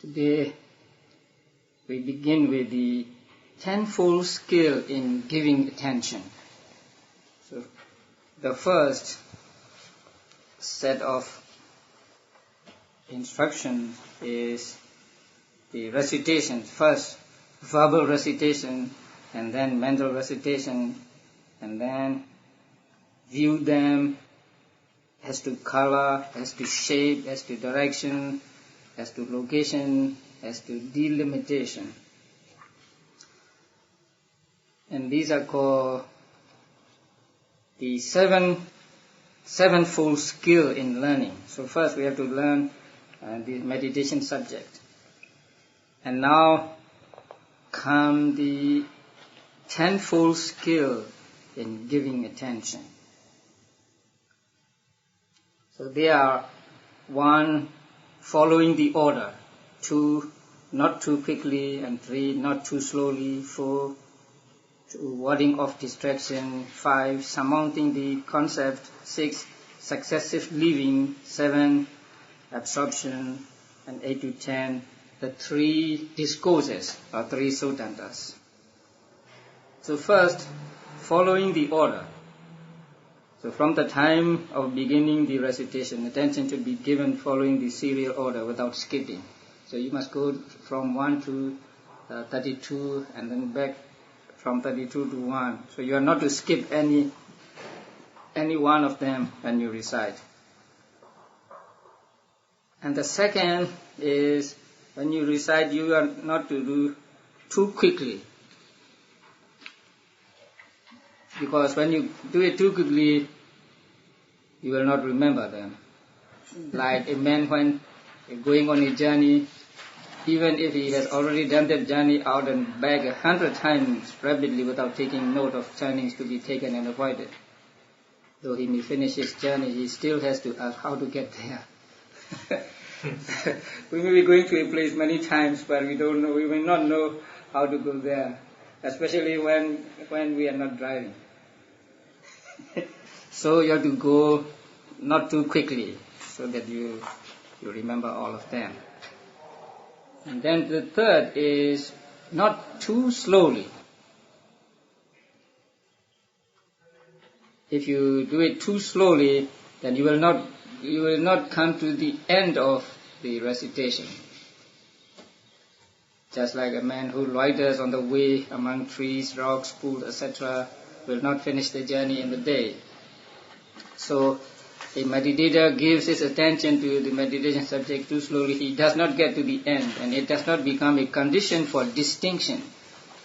Today we begin with the tenfold skill in giving attention. So the first set of instruction is the recitation. First verbal recitation, and then mental recitation, and then view them as to color, as to shape, as to direction, as to location, as to delimitation. And these are called the sevenfold skill in learning. So first we have to learn the meditation subject. And now come the tenfold skill in giving attention. So they are: 1, following the order; 2, not too quickly; and 3, not too slowly; 4, warding off distraction; 5, surmounting the concept; 6, successive living; 7, absorption; and 8 to 10, the 3 discourses or 3 suttantas. So first, following the order. So from the time of beginning the recitation, attention should be given following the serial order without skipping. So you must go from 1 to 32 and then back from 32 to 1. So you are not to skip any one of them when you recite. And the second is, when you recite, you are not to do too quickly. Because when you do it too quickly, you will not remember them. Like a man when going on a journey, even if he has already done that journey out and back 100 times rapidly without taking note of turnings to be taken and avoided, though he may finish his journey, he still has to ask how to get there. We may be going to a place many times, but we may not know how to go there, especially when we are not driving. So you have to go not too quickly, so that you remember all of them. And then the third is not too slowly. If you do it too slowly, then you will not come to the end of the recitation. Just like a man who loiters on the way among trees, rocks, pools, etc., will not finish the journey in the day. So a meditator gives his attention to the meditation subject too slowly, he does not get to the end, and it does not become a condition for distinction.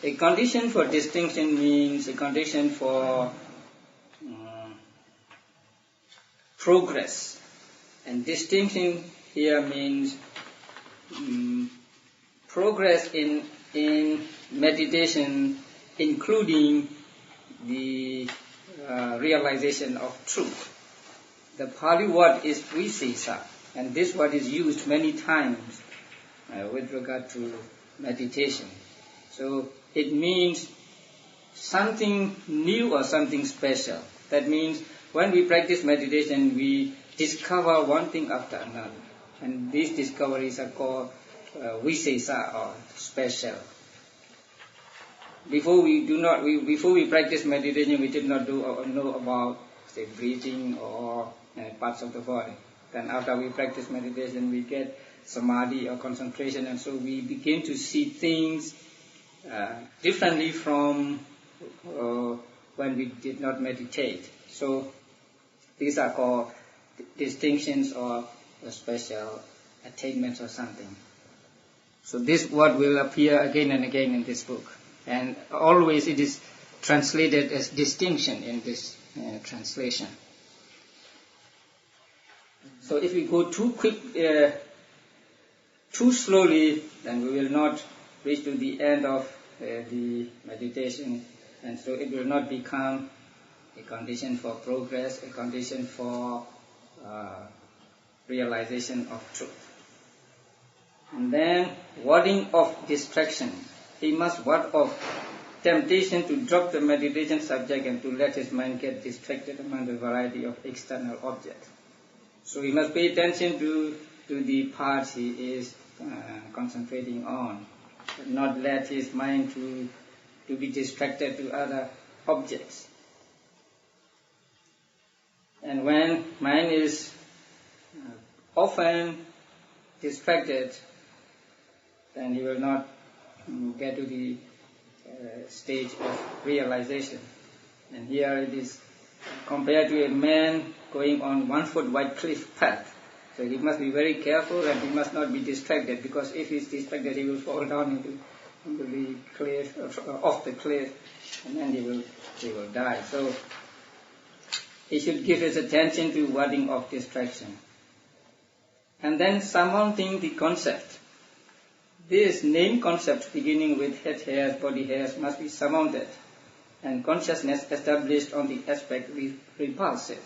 A condition for distinction means a condition for progress. And distinction here means progress in meditation, including the realization of truth. The Pali word is visesa, and this word is used many times with regard to meditation. So it means something new or something special. That means when we practice meditation, we discover one thing after another, and these discoveries are called visesa or special. Before we practice meditation, we did not know about, say, breathing or parts of the body. Then after we practice meditation, we get samadhi or concentration, and so we begin to see things differently from when we did not meditate. So these are called distinctions or special attainments or something. So this word will appear again and again in this book, and always it is translated as distinction in this translation. So if we go too slowly, then we will not reach to the end of the meditation, and so it will not become a condition for progress, a condition for realization of truth. And then warding off distraction. He must ward off temptation to drop the meditation subject and to let his mind get distracted among the variety of external objects. So he must pay attention to the parts he is concentrating on, but not let his mind to be distracted to other objects. And when mind is often distracted, then he will not get to the stage of realization. And here it is compared to a man going on 1 foot wide cliff path. So he must be very careful and he must not be distracted, because if he is distracted he will fall down into the cliff, off the cliff, and then he will die. So he should give his attention to warding off distraction. And then surmounting the concept. This name concept beginning with head hairs, body hairs must be surmounted, and consciousness established on the aspect repulsive.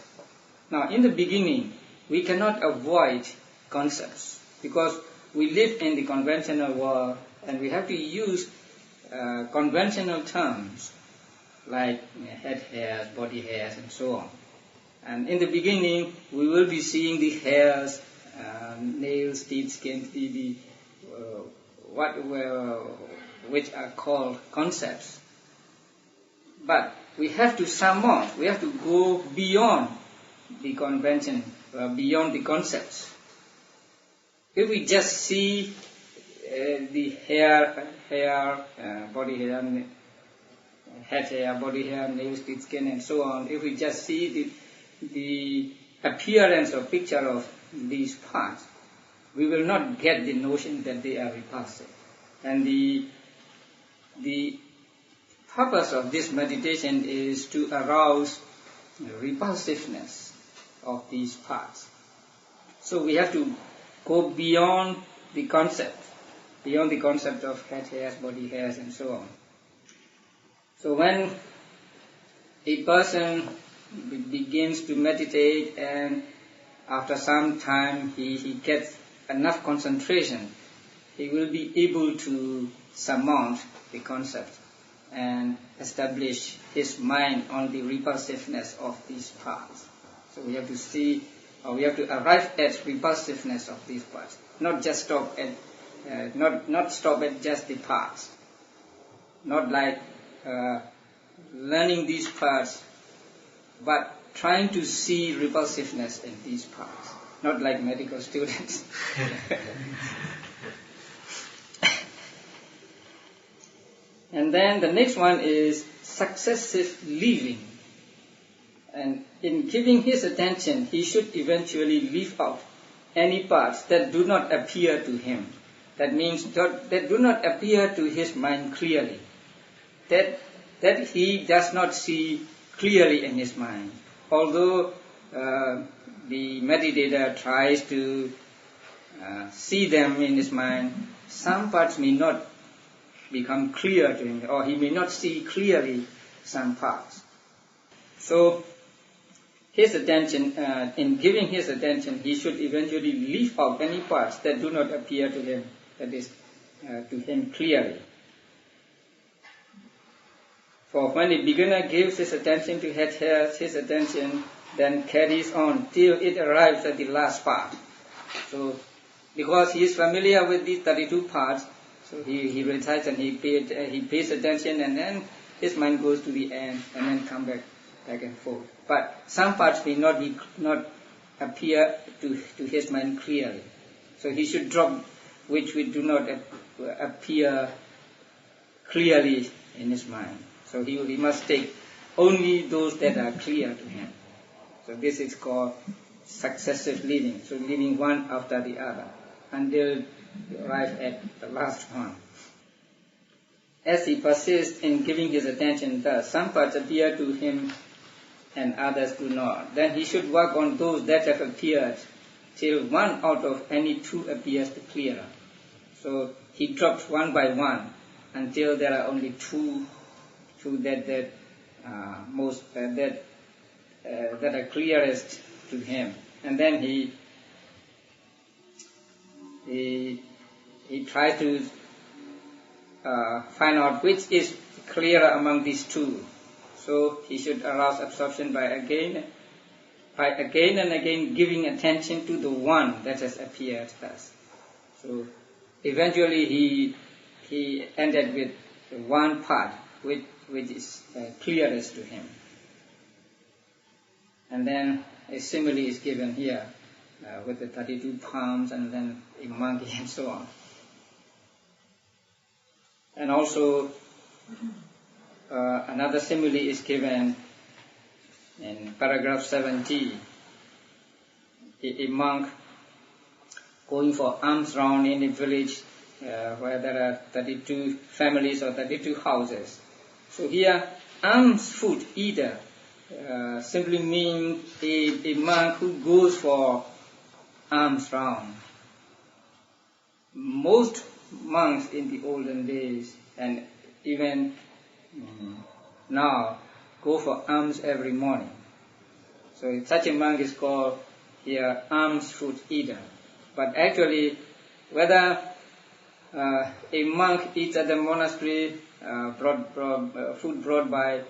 Now in the beginning, we cannot avoid concepts, because we live in the conventional world and we have to use conventional terms like head hairs, body hairs, and so on. And in the beginning, we will be seeing the hairs, nails, teeth, skin, which are called concepts. But we have to surmount, we have to go beyond the convention, beyond the concepts. If we just see the hair, body hair, head hair, body hair, nails, teeth, skin, and so on, if we just see the appearance or picture of these parts, we will not get the notion that they are repulsive. And the purpose of this meditation is to arouse repulsiveness of these parts. So we have to go beyond the concept of head hairs, body hairs, and so on. So when a person begins to meditate and after some time he gets enough concentration, he will be able to surmount the concept and establish his mind on the repulsiveness of these parts. So we have to see, or we have to arrive at repulsiveness of these parts, not just stop at, not stop at just the parts, not like learning these parts, but trying to see repulsiveness in these parts, not like medical students. And then the next one is successive leaving. And in giving his attention, he should eventually leave out any parts that do not appear to him. That means that do not appear to his mind clearly. That he does not see clearly in his mind. Although the meditator tries to see them in his mind, some parts may not become clear to him, or he may not see clearly some parts. So his attention, in giving his attention, he should eventually leave out any parts that do not appear to him, that is, to him clearly. For when a beginner gives his attention to head hairs, his attention then carries on till it arrives at the last part. So, because he is familiar with these 32 parts, so he recites and he pays attention, and then his mind goes to the end and then come back and forth. But some parts may not appear to his mind clearly. So he should drop which do not appear clearly in his mind. So he must take only those that are clear to him. So this is called successive leaving. So leaving one after the other until you arrive at the last one. As he persists in giving his attention thus, some parts appear to him and others do not. Then he should work on those that have appeared till one out of any two appears the clearer. So he drops one by one until there are only two that are clearest to him, and then he tries to find out which is clearer among these two. So he should arouse absorption by again and again giving attention to the one that has appeared thus. So eventually he ended with one part which is clearest to him. And then a simile is given here with the 32 palms and then a monkey and so on. And also another simile is given in paragraph 70. A monk going for alms round in a village where there are 32 families or 32 houses. So here, alms food eater simply means a monk who goes for alms round. Most monks in the olden days and even now go for alms every morning. So such a monk is called here alms food eater. But actually, whether a monk eats at the monastery food brought by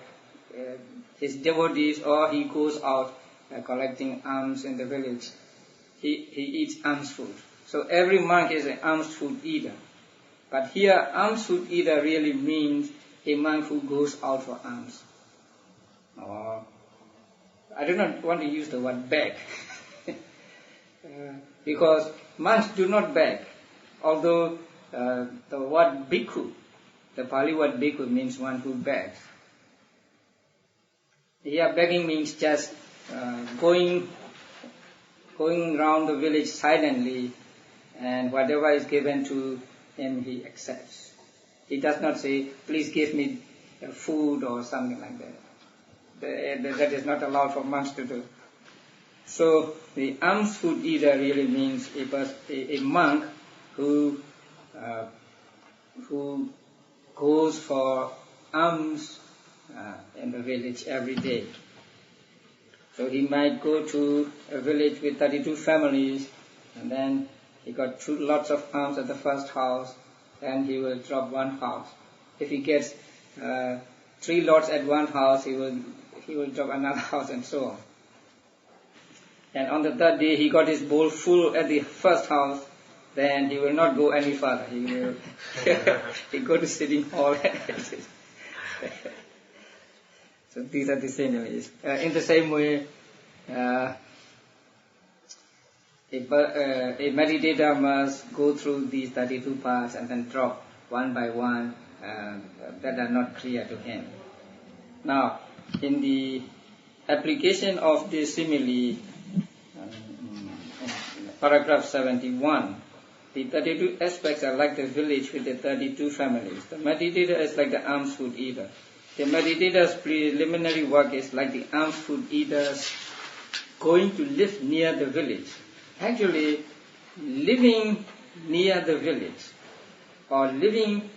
his devotees, or he goes out collecting alms in the village, he eats alms food. So every monk is an alms food eater. But here, alms food eater really means a monk who goes out for alms. Or I do not want to use the word beg, because monks do not beg. Although the word bhikkhu, the Pali word bhikkhu, means one who begs. Here, begging means just going round the village silently, and whatever is given to him, he accepts. He does not say, "Please give me food" or something like that. That is not allowed for monks to do. So the alms food eater really means a monk who goes for alms in the village every day. So he might go to a village with 32 families, and then he got lots of alms at the first house, then he will drop one house. If he gets 3 lots at one house, he will drop another house, and so on. And on the third day, he got his bowl full at the first house, then he will not go any further. He will he go to sitting hall. So these are the similes. In the same way, a meditator must go through these 32 paths and then drop one by one that are not clear to him. Now, in the application of this simile, paragraph 71, the 32 aspects are like the village with the 32 families. The meditator is like the alms food eater. The meditator's preliminary work is like the alms food eater's going to live near the village. Actually, living near the village or living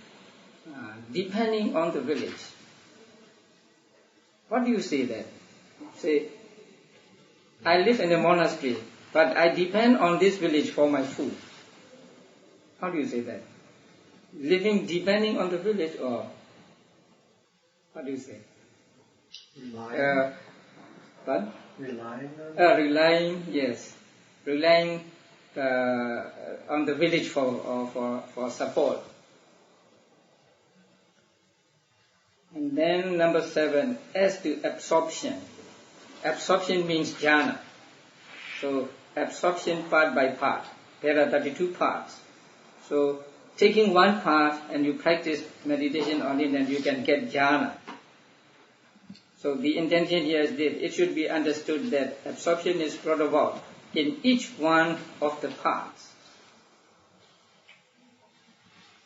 depending on the village. What do you say then? Say, I live in a monastery, but I depend on this village for my food. How do you say that? Living depending on the village, or what do you say? Relying. What? Relying on relying, yes. Relying on the village for support. And then number 7, as to absorption. Absorption means jhana. So absorption part by part. There are 32 parts. So taking one part and you practice meditation on it, and you can get jhana. So the intention here is this: it should be understood that absorption is brought about in each one of the parts.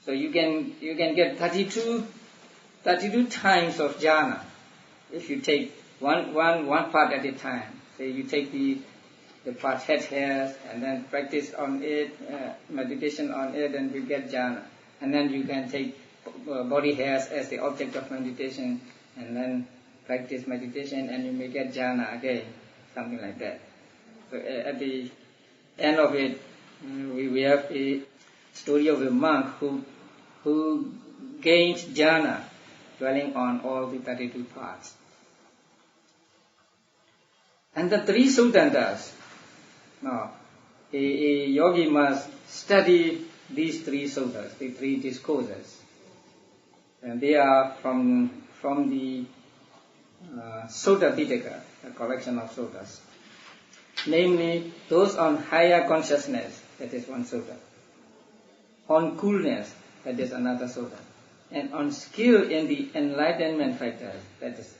So you can get 32 times of jhana if you take one part at a time. So you take the part head hairs and then practice on it, meditation on it, and you get jhana. And then you can take body hairs as the object of meditation, and then practice meditation, and you may get jhana again, something like that. So at the end of it, we have a story of a monk who gained jhana, dwelling on all the 32 parts. And the 3 sultantas. Now, a yogi must study these three suttas, the three discourses. And they are from the Sutta Pitaka, a collection of suttas. Namely, those on higher consciousness, that is one sutta. On coolness, that is another sutta. And on skill in the enlightenment factors, that is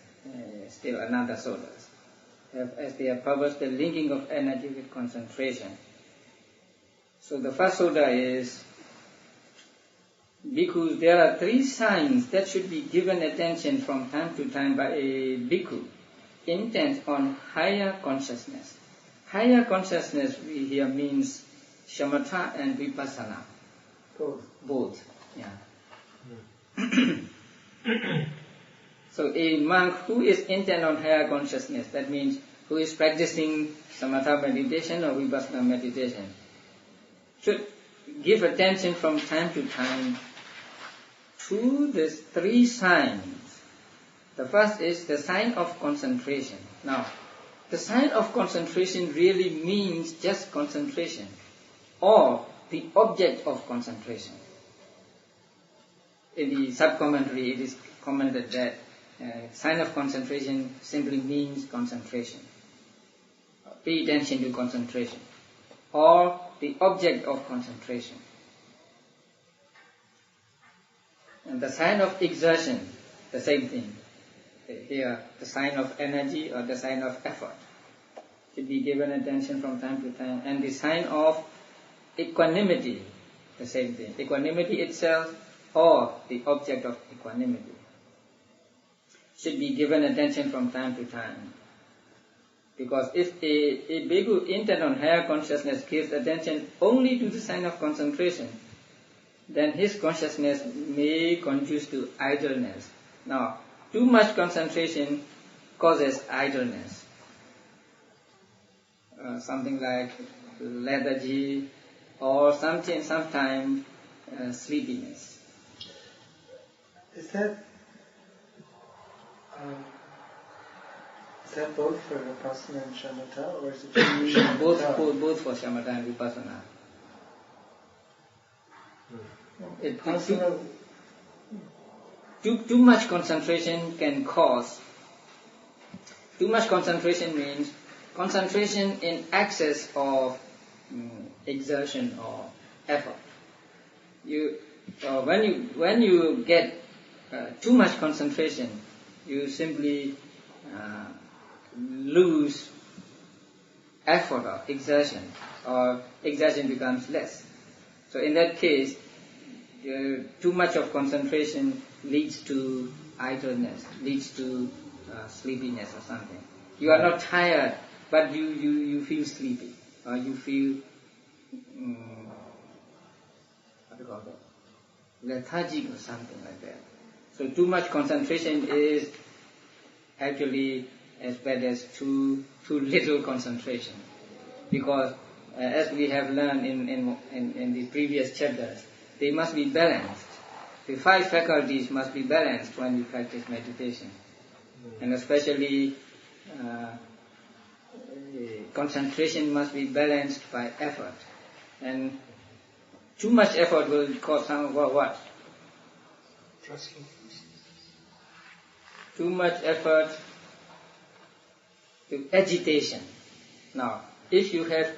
still another sutta. As they are published, the linking of energy with concentration. So the first sutta is, bhikkhus, there are three signs that should be given attention from time to time by a bhikkhu, intent on higher consciousness. Higher consciousness here means shamatha and vipassana. Both. Yeah. So a monk who is intent on higher consciousness, that means who is practicing samatha meditation or vipassana meditation, should give attention from time to time to these three signs. The first is the sign of concentration. Now, the sign of concentration really means just concentration, or the object of concentration. In the sub-commentary, it is commented that sign of concentration simply means concentration. Pay attention to concentration, or the object of concentration. And the sign of exertion, the same thing. Here, the sign of energy or the sign of effort should be given attention from time to time. And the sign of equanimity, the same thing. Equanimity itself or the object of equanimity should be given attention from time to time. Because if a bhikkhu intent on higher consciousness gives attention only to the sign of concentration, then his consciousness may conduce to idleness. Now, too much concentration causes idleness. Something like lethargy or sometimes sleepiness. Is that both for Vipassana and Shamatha, or is it just Shamatha? Both for Shamatha and Vipassana. Too much concentration can cause. Too much concentration means concentration in excess of exertion or effort. When you get too much concentration, you simply lose effort or exertion becomes less. So in that case, too much of concentration leads to idleness, leads to sleepiness or something. You are not tired, but you feel sleepy, or you feel lethargic or something like that. So too much concentration is actually as bad as too little concentration, because as we have learned in the previous chapters, they must be balanced. The 5 faculties must be balanced when we practice meditation, and especially concentration must be balanced by effort. And too much effort will cause what? Too much effort to agitation. Now, if you have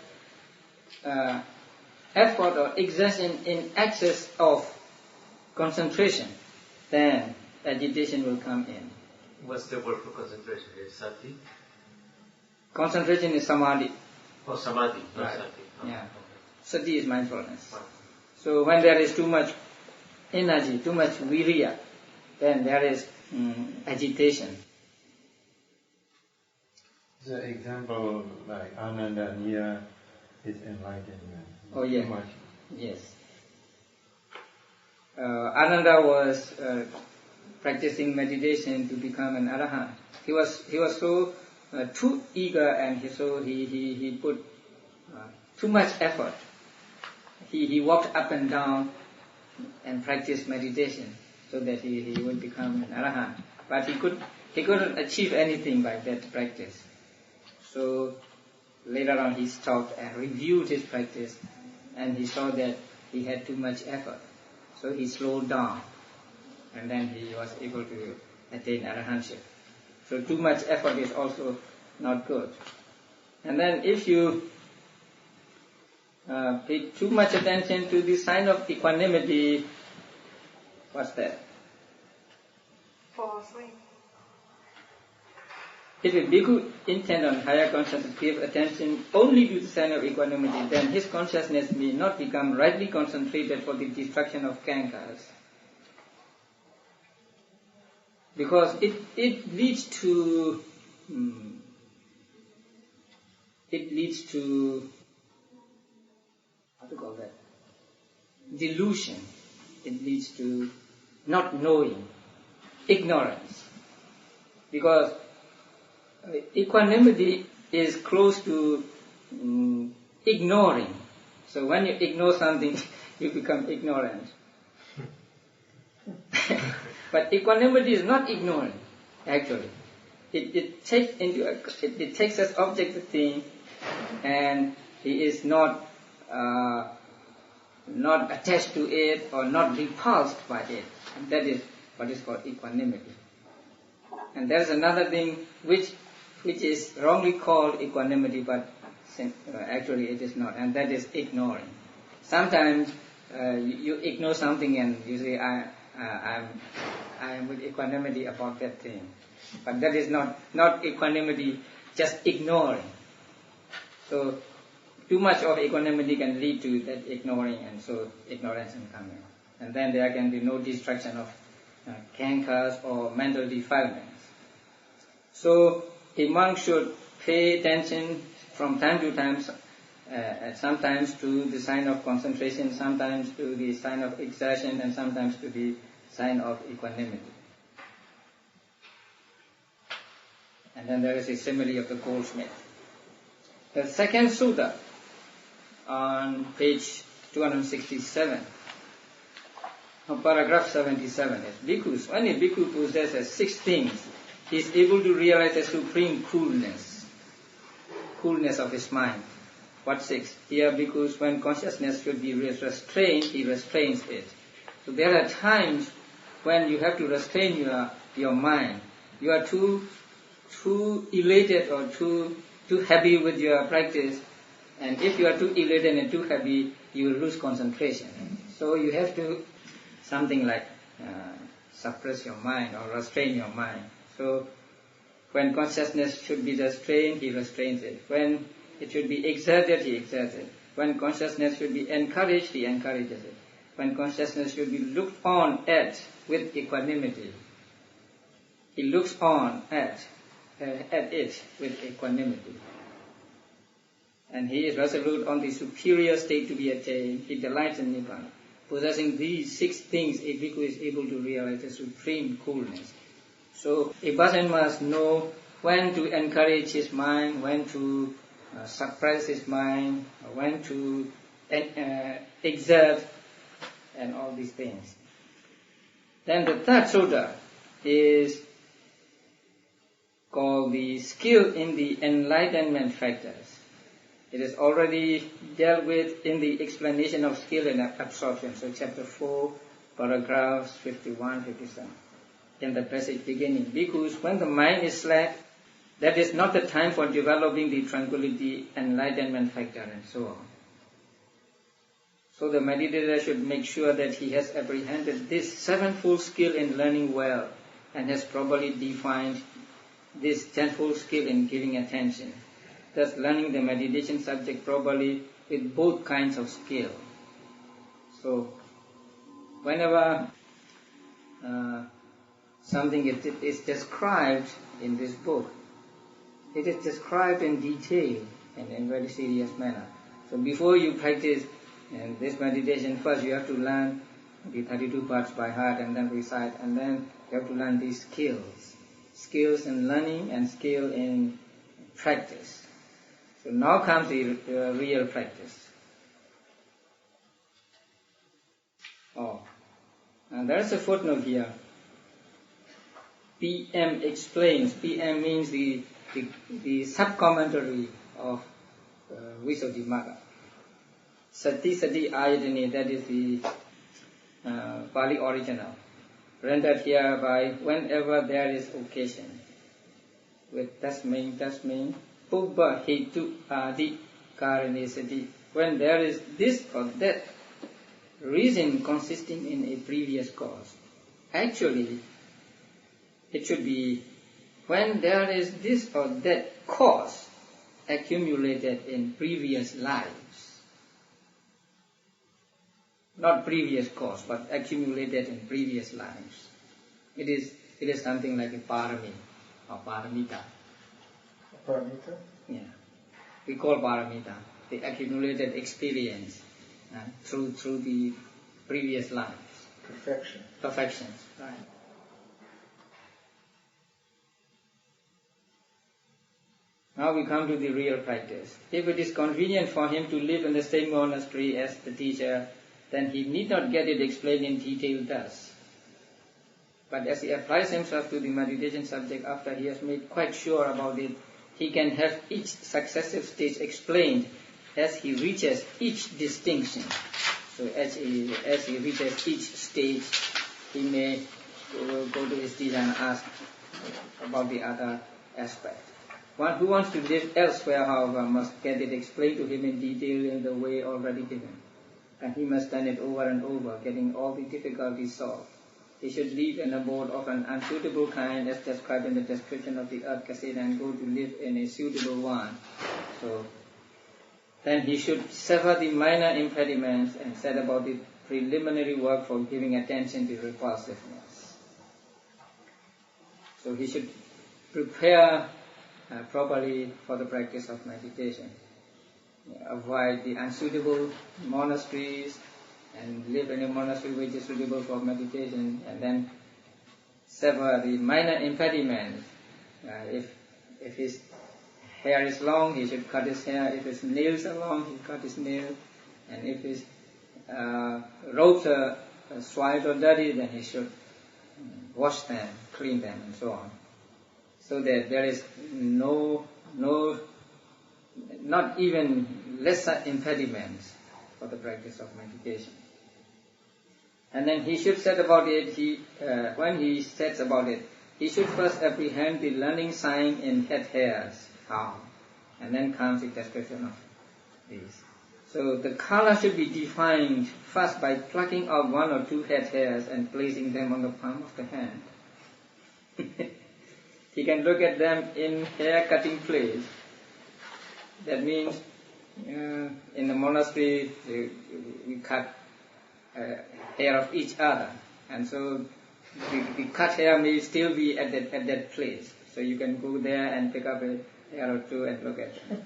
effort or exertion in excess of concentration, then agitation will come in. What's the word for concentration? Is sati? Concentration is samadhi. Oh, samadhi, not Right. sati. Oh. Yeah. Sati is mindfulness. Right. So when there is too much energy, too much virya, then there is agitation. The example like Ananda near his enlightenment. Oh yeah. Too much. Yes. Ananda was practicing meditation to become an arahant. He was so too eager, and he put too much effort. He walked up and down and practiced meditation so that he would become an arahant. But he couldn't achieve anything by that practice. So later on he stopped and reviewed his practice, and he saw that he had too much effort. So he slowed down, and then he was able to attain arahantship. So too much effort is also not good. And then if you pay too much attention to the sign of equanimity, what's that? Fall asleep. If a bhikkhu intent on higher consciousness give attention only to the sign of equanimity, then his consciousness may not become rightly concentrated for the destruction of kankas. Because it leads to how to call that? Delusion. It leads to not knowing, ignorance. Because equanimity is close to ignoring. So when you ignore something, you become ignorant. But equanimity is not ignorant, actually. It takes as object the thing, and he is not attached to it or not repulsed by it. And that is what is called equanimity. And there is another thing which is wrongly called equanimity, but actually it is not, and that is ignoring. Sometimes you ignore something and you say, I am with equanimity about that thing. But that is not equanimity, just ignoring. So too much of equanimity can lead to that ignoring, and so ignorance can come in. And then there can be no destruction of kankas or mental defilements. So a monk should pay attention from time to time, sometimes to the sign of concentration, sometimes to the sign of exertion, and sometimes to the sign of equanimity. And then there is a simile of the goldsmith. The second sutta on page 267, paragraph 77 is, bhikkhus, when a bhikkhu possesses 6 things, he is able to realize a supreme coolness of his mind. What 6? Here, bhikkhus, when consciousness should be restrained, he restrains it. So there are times when you have to restrain your mind. You are too elated or too happy with your practice, and if you are too elated and too happy, you will lose concentration. So you have to something like suppress your mind or restrain your mind. So when consciousness should be restrained, he restrains it. When it should be exerted, he exerts it. When consciousness should be encouraged, he encourages it. When consciousness should be looked on at with equanimity, he looks on at it with equanimity. And he is resolute on the superior state to be attained. He delights in Nibbana. Possessing these 6 things, a bhikkhu is able to realize a supreme coolness. So a person must know when to encourage his mind, when to suppress his mind, when to exert, and all these things. Then the third sutta is called the skill in the enlightenment factors. It is already dealt with in the explanation of skill and absorption. So chapter 4, paragraphs 51, 57. In the passage beginning, bhikkhus, when the mind is slack, that is not the time for developing the tranquility, enlightenment factor, and so on. So the meditator should make sure that he has apprehended this 7-fold skill in learning well, and has properly defined this 10-fold skill in giving attention, thus learning the meditation subject properly with both kinds of skill. So whenever something is described in this book, it is described in detail and in a very serious manner. So before you practice this meditation, first you have to learn the 32 parts by heart and then recite, and then you have to learn these skills in learning and skill in practice. So now comes the real practice. And there is a footnote here. PM explains. PM means the sub-commentary of Visuddhimagga. Sati Sati Ayatani, that is the Pali original, rendered here by whenever there is occasion, with tasmain, Pubba Hetu Adi Karani Sati, when there is this or that reason consisting in a previous cause. Actually, it should be when there is this or that cause accumulated in previous lives. Not previous cause, but accumulated in previous lives. It is something like a parami or paramita. Paramita? Yeah. We call paramita the accumulated experience through the previous lives. Perfections, right. Now we come to the real practice. If it is convenient for him to live in the same monastery as the teacher, then he need not get it explained in detail thus. But as he applies himself to the meditation subject after he has made quite sure about it, he can have each successive stage explained as he reaches each distinction. So as he reaches each stage, he may go to his teacher and ask about the other aspect. One who wants to live elsewhere, however, must get it explained to him in detail in the way already given. And he must done it over and over, getting all the difficulties solved. He should leave an abode of an unsuitable kind as described in the description of the earth cassette and go to live in a suitable one. So then he should sever the minor impediments and set about the preliminary work for giving attention to repulsiveness. So he should prepare properly for the practice of meditation. Avoid the unsuitable monasteries and live in a monastery which is suitable for meditation, and then sever the minor impediments. If his hair is long, he should cut his hair. If his nails are long, he cut his nails. And if his robes are soiled or dirty, then he should wash them, clean them, and so on. So that there is not even lesser impediments for the practice of meditation. And then he should set about it, when he sets about it, he should first apprehend the learning sign in head hairs, how, and then comes the description of these. So the color should be defined first by plucking out one or two head hairs and placing them on the palm of the hand. He can look at them in hair cutting place. That means in the monastery we cut hair of each other, and so the cut hair may still be at that place. So you can go there and pick up a hair or two and look at them.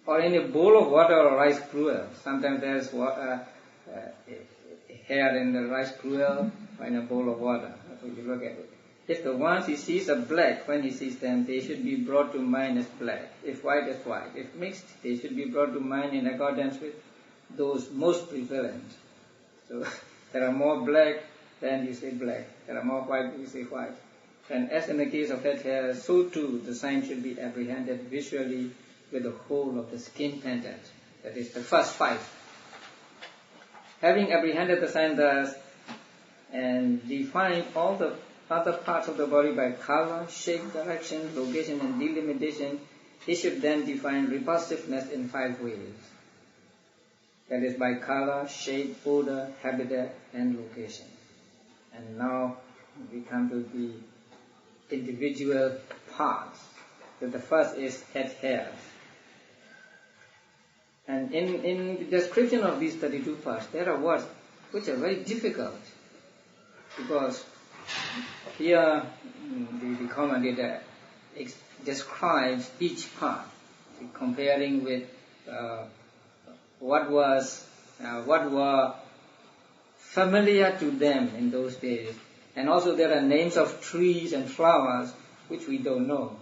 Or in a bowl of water or rice gruel. Sometimes there's hair in the rice gruel or in a bowl of water. So you look at it. If the ones he sees are black, when he sees them, they should be brought to mind as black. If white, as white. If mixed, they should be brought to mind in accordance with those most prevalent. So there are more black, then you say black. There are more white, you say white. And as in the case of head hair, so too the sign should be apprehended visually with the whole of the skin pendant. That is the first 5. Having apprehended the sign thus, and defined all the other parts of the body by color, shape, direction, location, and delimitation, he should then define repulsiveness in 5 ways. That is by color, shape, odor, habitat, and location. And now we come to the individual parts. So the first is head hairs. And in the description of these 32 parts, there are words which are very difficult, because here the commentator describes each part, comparing with what were familiar to them in those days. And also there are names of trees and flowers which we don't know.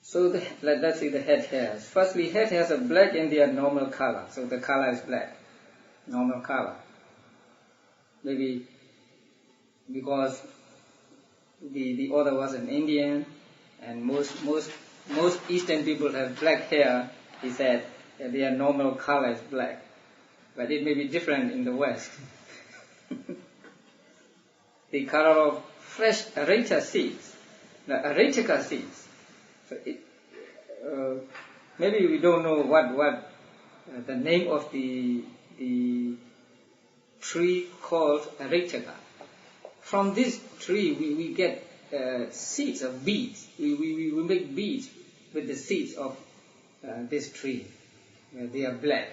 So let's see the head hairs. Firstly, head hairs are black in their normal color. So the color is black, normal color. Maybe because the author was an Indian, and most most Eastern people have black hair, he said, their normal color is black. But it may be different in the West. The color of fresh areca seeds, the areca seeds. So maybe we don't know what the name of the tree called areca. From this tree we get seeds of beads. We make beads with the seeds of this tree. They are black.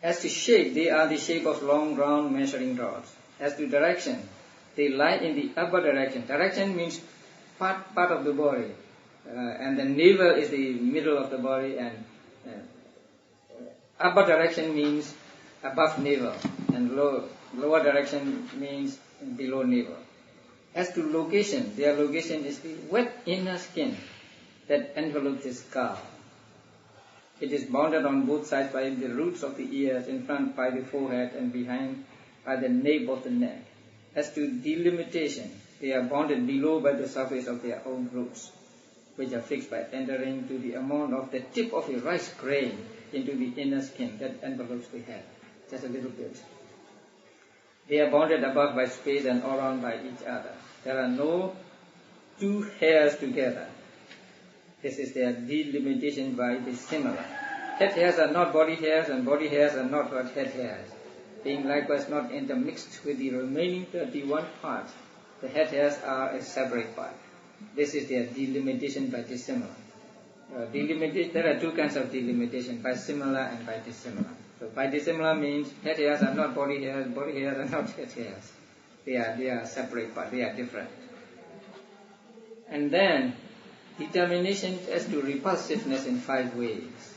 As to shape, they are the shape of long round measuring rods. As to direction, they lie in the upper direction. Direction means part of the body, and the navel is the middle of the body, and upper direction means above navel, and lower direction means below navel. As to location, their location is the wet inner skin that envelopes the skull. It is bounded on both sides by the roots of the ears, in front by the forehead, and behind by the nape of the neck. As to delimitation, they are bounded below by the surface of their own roots, which are fixed by entering to the amount of the tip of a rice grain into the inner skin that envelopes the head, just a little bit. They are bounded above by space and around by each other. There are no two hairs together. This is their delimitation by the similar. Head hairs are not body hairs, and body hairs are not head hairs. Being likewise not intermixed with the remaining 31 parts, the head hairs are a separate part. This is their delimitation by dissimilar. There are two kinds of delimitation, by similar and by dissimilar. So by dissimilar means head hairs are not body hairs are not head hairs. They are separate parts, they are different. And then determination as to repulsiveness in 5 ways.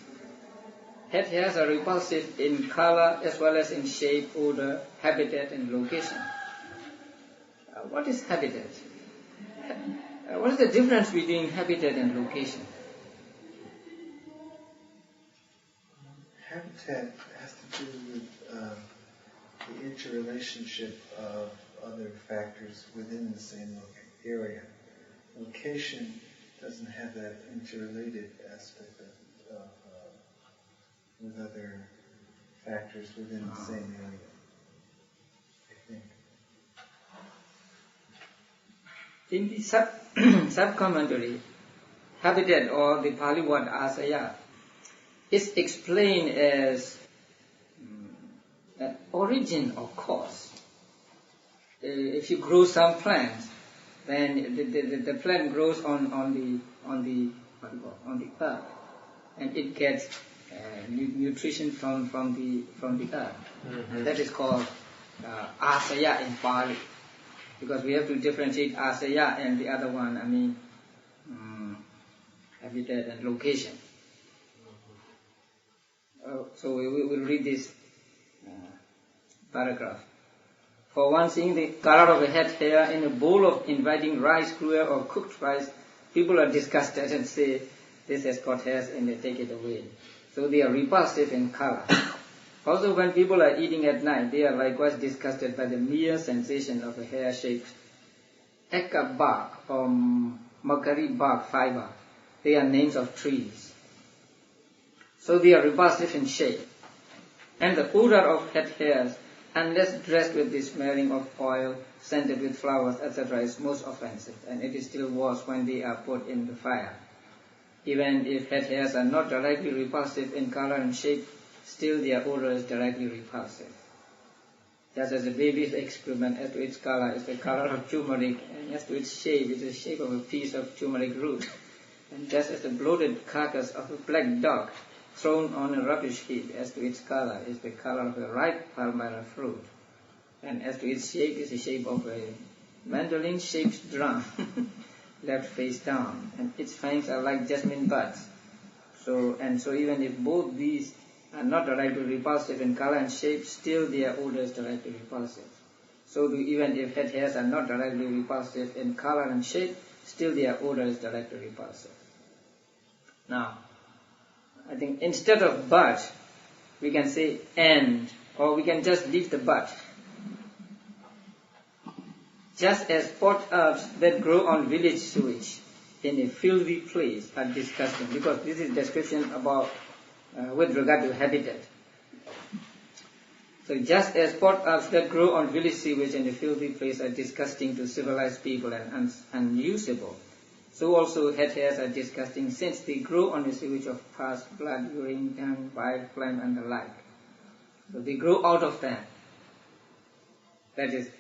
Head hairs are repulsive in color as well as in shape, odor, habitat, and location. What is habitat? What is the difference between habitat and location? Habitat has to do with the interrelationship of other factors within the same area. Location doesn't have that interrelated aspect with other factors within the same area, I think. In the sub-commentary, habitat, or the Pali word asaya, is explained as an origin or cause. If you grow some plants, then the plant grows on the earth, and it gets nutrition from the earth. Mm-hmm. That is called asaya in Pali, because we have to differentiate asaya and the other one. Habitat and location. So we will read this paragraph. For one, seeing the color of a head hair in a bowl of inviting rice, gruel or cooked rice, people are disgusted and say, this has got hairs in it, take it away. So they are repulsive in color. Also, when people are eating at night, they are likewise disgusted by the mere sensation of a hair-shaped eka bark or makari bark fiber. They are names of trees. So they are repulsive in shape. And the odor of head hairs, unless dressed with the smearing of oil, scented with flowers, etc., is most offensive, and it is still worse when they are put in the fire. Even if head hairs are not directly repulsive in color and shape, still their odor is directly repulsive. Just as a baby's excrement, as to its color, is the color of turmeric, and as to its shape, is the shape of a piece of turmeric root. And just as the bloated carcass of a black dog thrown on a rubbish heap, as to its color, is the color of a ripe palmyra fruit. And as to its shape, is the shape of a mandolin-shaped drum, left face down, and its fangs are like jasmine buds. So even if both these are not directly repulsive in color and shape, still their odor is directly repulsive. So even if head hairs are not directly repulsive in color and shape, still their odor is directly repulsive. Now, I think instead of but, we can say and, or we can just leave the but. just as pot herbs that grow on village sewage in a filthy place are disgusting, because this is description about with regard to habitat. So just as pot herbs that grow on village sewage in a filthy place are disgusting to civilized people and unusable, so also head hairs are disgusting, since they grow on the sewage of past blood, urine, dung, bile, phlegm, and the like. So they grow out of that. That is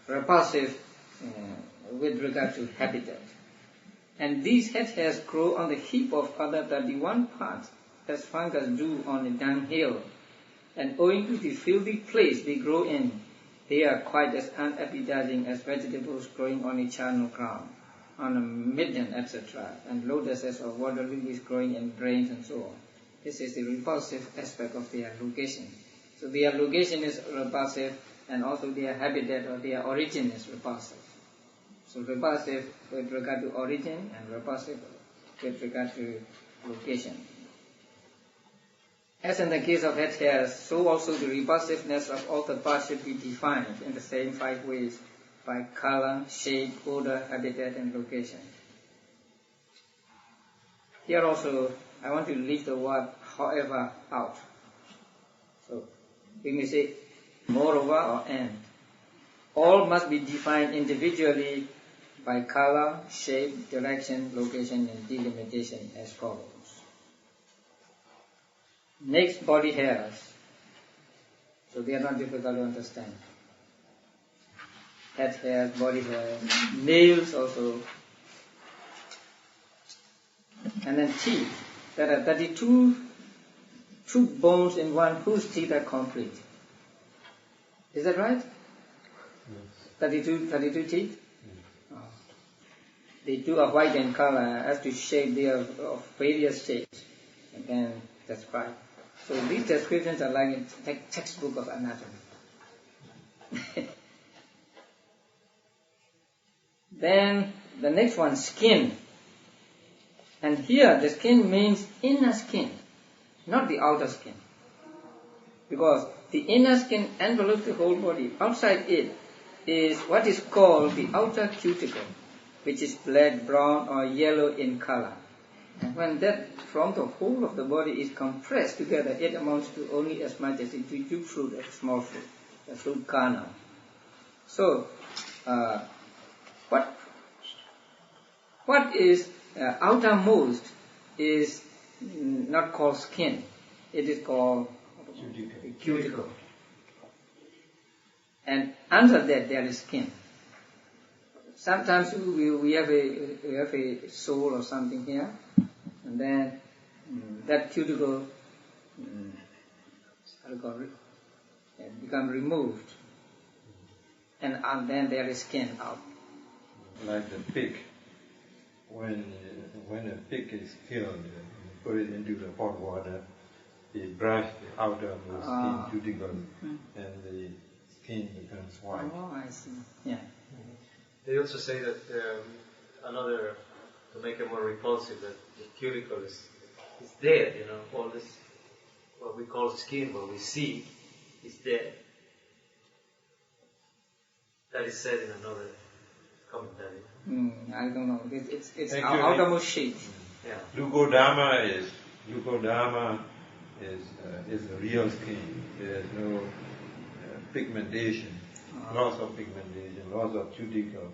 repulsive with regard to habitat. And these head hairs grow on the heap of other 31 parts, as fungus do on a dunghill. And owing to the filthy place they grow in, they are quite as unappetizing as vegetables growing on a charnel ground, on a midden, etc., and lotuses or water lilies growing in drains and so on. This is the repulsive aspect of their location. So their location is repulsive, and also their habitat or their origin is repulsive. So repulsive with regard to origin and repulsive with regard to location. As in the case of head hairs, so also the repulsiveness of altered parts should be defined in the same 5 ways, by color, shape, odor, habitat, and location. Here also, I want to leave the word however out. So, we may say moreover or and. All must be defined individually by color, shape, direction, location, and delimitation as follows. Next, body hairs. So they are not difficult to understand. Head hairs, body hairs, nails also. And then teeth. There are 32 bones in one whose teeth are complete. Is that right? Yes. 32 teeth? Oh. The two are white in color, as to shape, they are of various shapes. Again, that's right. So these descriptions are like a textbook of anatomy. Then the next one, skin. And here the skin means inner skin, not the outer skin. Because the inner skin envelopes the whole body. Outside it is what is called the outer cuticle, which is black, brown, or yellow in color. And when that from the whole of the body is compressed together, it amounts to only as much as a jujube fruit, a small fruit, a fruit kernel. So, what is outermost is not called skin. It is called cuticle. And under that there is skin. Sometimes we have a sole or something here, and then that cuticle become removed, and then there is skin out. Like the pig, when a pig is killed, you put it into the hot water, they brush the outermost skin cuticle, and the skin becomes white. Oh, I see. Yeah. They also say that to make it more repulsive, that the cuticle is dead, all this, what we call skin, what we see, is dead. That is said in another commentary. I don't know. It's outermost sheet. Yeah. Leukodama is a real skin. There is no pigmentation. Loss of pigmentation, loss of cuticle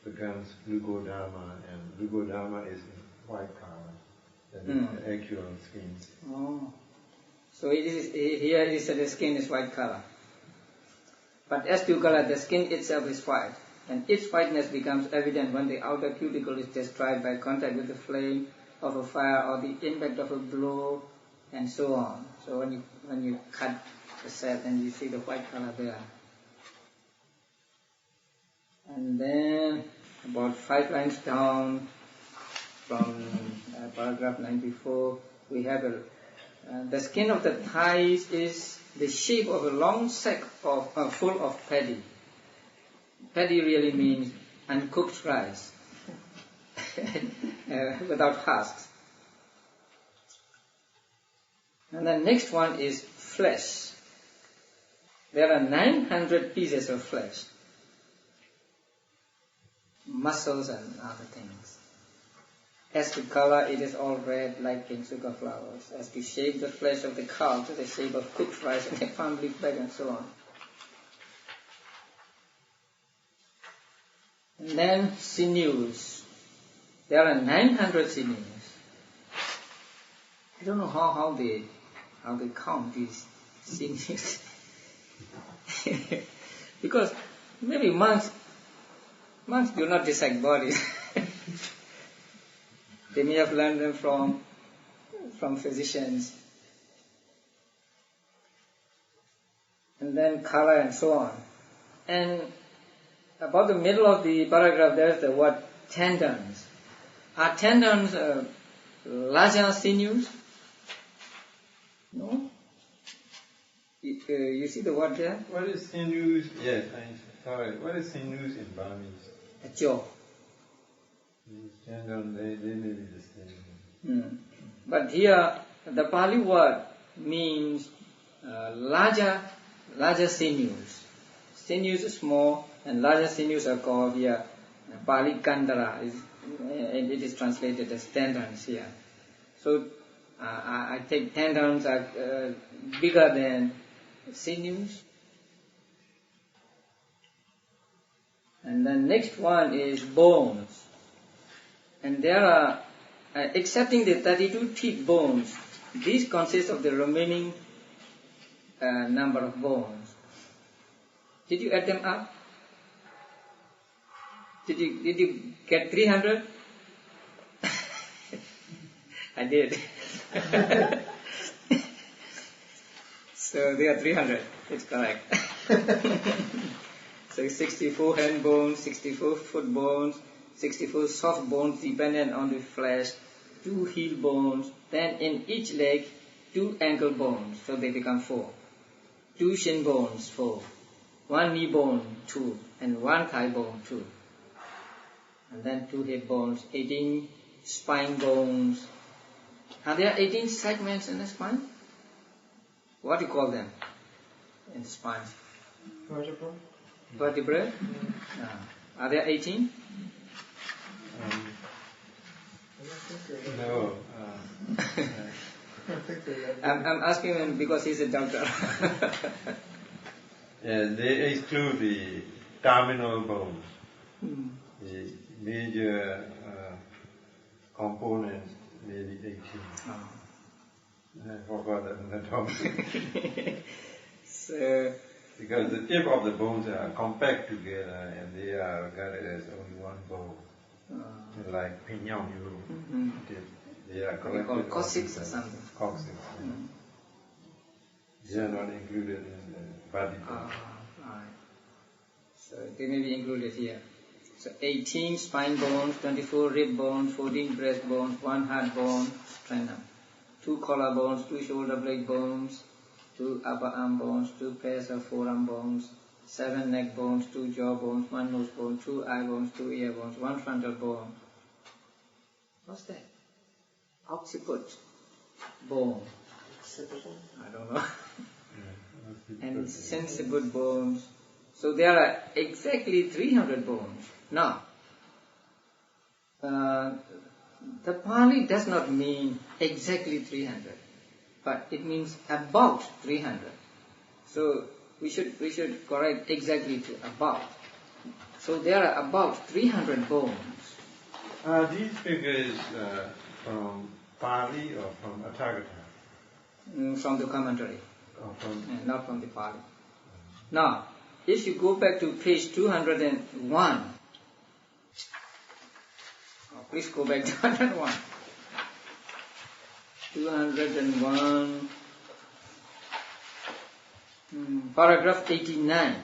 becomes leukodama, and leukodama is in white color than the actual skin. Oh, so here it is that the skin is white color. But as to color, the skin itself is white, and its whiteness becomes evident when the outer cuticle is destroyed by contact with the flame of a fire or the impact of a blow, and so on. So when you cut the set, and you see the white color there. And then about 5 lines down from paragraph 94, we have the skin of the thighs is the shape of a long sack full of paddy. Paddy really means uncooked rice, without husks. And the next one is flesh. There are 900 pieces of flesh. muscles and other things. As to color, it is all red like in sugar flowers. As to shape, the flesh of the cow to the shape of cooked rice and a palm leaf bag and so on. And then sinews. There are 900 sinews. I don't know how they count these sinews. Because maybe monks do not dissect bodies. They may have learned them from physicians. And then color and so on. And about the middle of the paragraph there is the word tendons. Are tendons larger sinews? No? You see the word there? What is sinews? Yes, sorry. What is sinews in Burmese? A jaw. Tendon, they may be the same. But here, the Pali word means larger sinews. Sinews are small, and larger sinews are called here Pali Kandara, and it is translated as tendons here. So I think tendons are bigger than sinews. And then next one is bones. And there are, excepting the 32 teeth bones, these consist of the remaining number of bones. Did you add them up? Did you get 300? I did. So they are 300. It's correct. So 64 hand bones, 64 foot bones, 64 soft bones dependent on the flesh, 2 heel bones, then in each leg 2 ankle bones, so they become 4. 2 shin bones, 4. 1 knee bone, 2, and 1 thigh bone, 2. And then 2 hip bones, 18 spine bones. Are there 18 segments in the spine? What do you call them in the spine? Vertebra? Vertebrae? Are there 18? No. I'm asking him because he's a doctor. Yeah, they exclude the terminal bones, the major components, maybe 18. I forgot that. So, because the tip of the bones are compact together and they are regarded as only one bone. Like pinyong, they are collected. Coccyx or something. Coccyx. They are not included in the body bone. Right. So they may be included here. So 18 spine bones, 24 rib bones, 14 breast bones, 1 heart bone, sternum, 2 collar bones, 2 shoulder blade bones, 2 upper arm bones, 2 pairs of forearm bones, 7 neck bones, 2 jaw bones, 1 nose bone, 2 eye bones, 2 ear bones, 1 frontal bone. What's that? Occiput bone. I don't know. And sensibut bones. So there are exactly 300 bones. Now, the Pali does not mean exactly 300, but it means about 300. So we should correct exactly to about. So there are about 300 bones. Are these figures from Pali or from Athagata? From the commentary, not from the Pali. Now, if you go back to page 201, please go back to 201. 201, paragraph 89.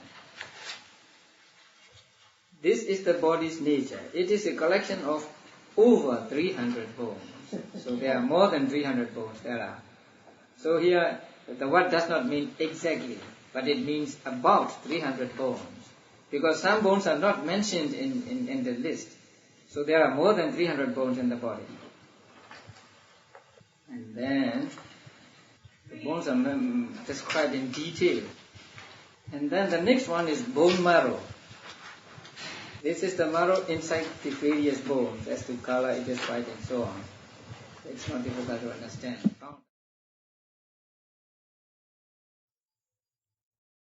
This is the body's nature. It is a collection of over 300 bones. So there are more than 300 bones. There are. So here, the word does not mean exactly, but it means about 300 bones. Because some bones are not mentioned in the list. So there are more than 300 bones in the body. And then, the bones are described in detail. And then the next one is bone marrow. This is the marrow inside the various bones. As to color, it is white and so on. It's not difficult to understand.